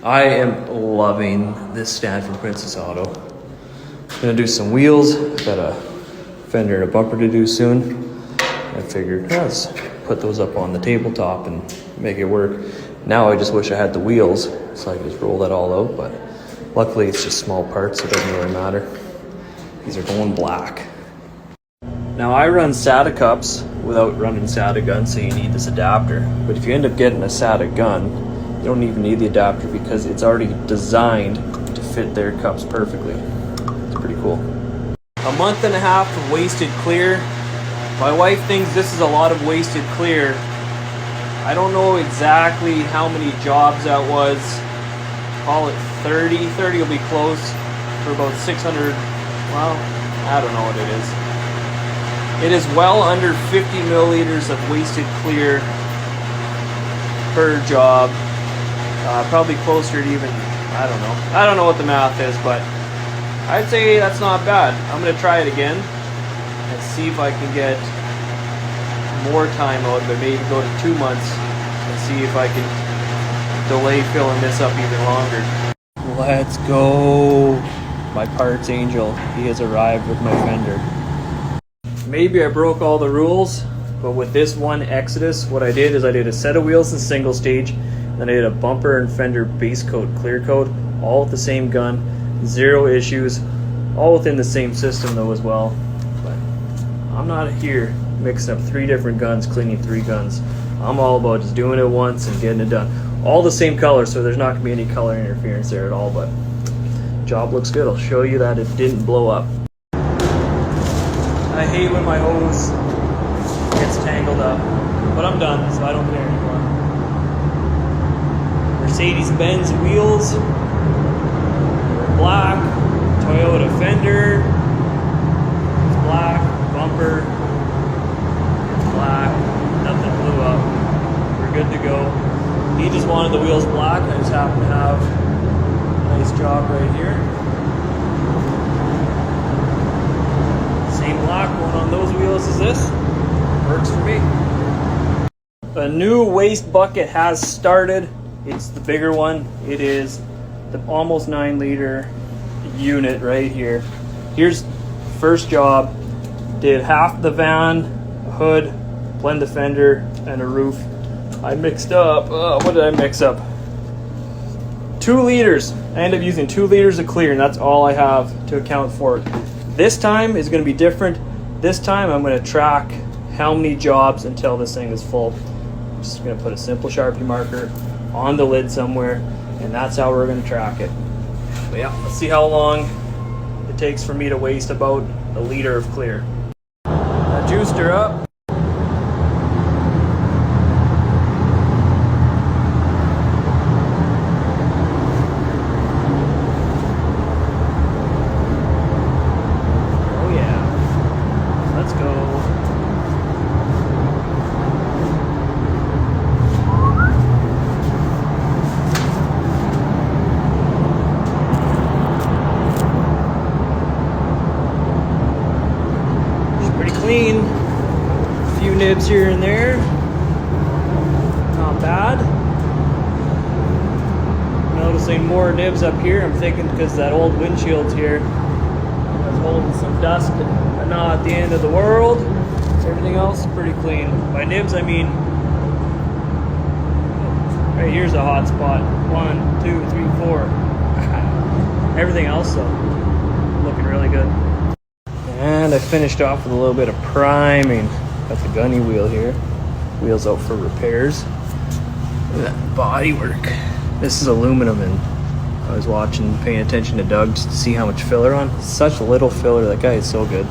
I am loving this stand from Princess Auto. Gonna do some wheels. Got a fender and a bumper to do soon. I figured, let's put those up on the tabletop and make it work. Now I just wish I had the wheels so I could just roll that all out, but luckily it's just small parts, so it doesn't really matter. These are going black. Now I run SATA cups without running SATA guns, so you need this adapter. But if you end up getting a SATA gun, you don't even need the adapter because it's already designed to fit their cups perfectly. It's pretty cool. A month and a half of wasted clear. My wife thinks this is a lot of wasted clear. I don't know exactly how many jobs that was. Call it 30. 30 will be close for about 600. Well, I don't know what it is. It is well under 50 milliliters of wasted clear per job. Probably closer to even, I don't know. I don't know what the math is, but I'd say that's not bad. I'm going to try it again and see if I can get more time out of it. Maybe go to 2 months and see if I can delay filling this up even longer. Let's go. My parts angel. He has arrived with my fender. Maybe I broke all the rules, but with this one Exodus, what I did is I did a set of wheels in single stage, then I did a bumper and fender base coat, clear coat, all with the same gun, 0 issues, all within the same system though as well. But I'm not here mixing up 3 different guns, cleaning 3 guns. I'm all about just doing it once and getting it done. All the same color, so there's not gonna be any color interference there at all, but job looks good. I'll show you that it didn't blow up. I hate when my hose gets tangled up, but I'm done, so I don't care anymore. Mercedes-Benz wheels, they're black. Toyota fender, it's black. Bumper, it's black. Nothing blew up. We're good to go. He just wanted the wheels black. I just happen to have a nice job right here. Same black one on those wheels as this. Works for me. A new waste bucket has started. It's the bigger one. It is the almost 9-liter unit right here. Here's first job. Did half the van, a hood, blend the fender, and a roof. I mixed up, what did I mix up? 2 liters. I ended up using 2 liters of clear, and that's all I have to account for it. This time is going to be different. This time I'm going to track how many jobs until this thing is full. I'm just going to put a simple Sharpie marker on the lid somewhere, and that's how we're going to track it. But yeah, let's see how long it takes for me to waste about a liter of clear. I juiced her up. Oh yeah, let's go. Clean, a few nibs here and there, not bad. Noticing more nibs up here, I'm thinking because that old windshield's here. I was holding some dust, but not the end of the world. Everything else is pretty clean. By nibs I mean, right here's a hot spot. 1, 2, 3, 4. Everything else though, looking really good. And I finished off with a little bit of priming. Got the gunny wheel here. Wheels out for repairs. Look at that body work. This is aluminum, and I was watching, paying attention to Doug just to see how much filler on. Such little filler. That guy is so good.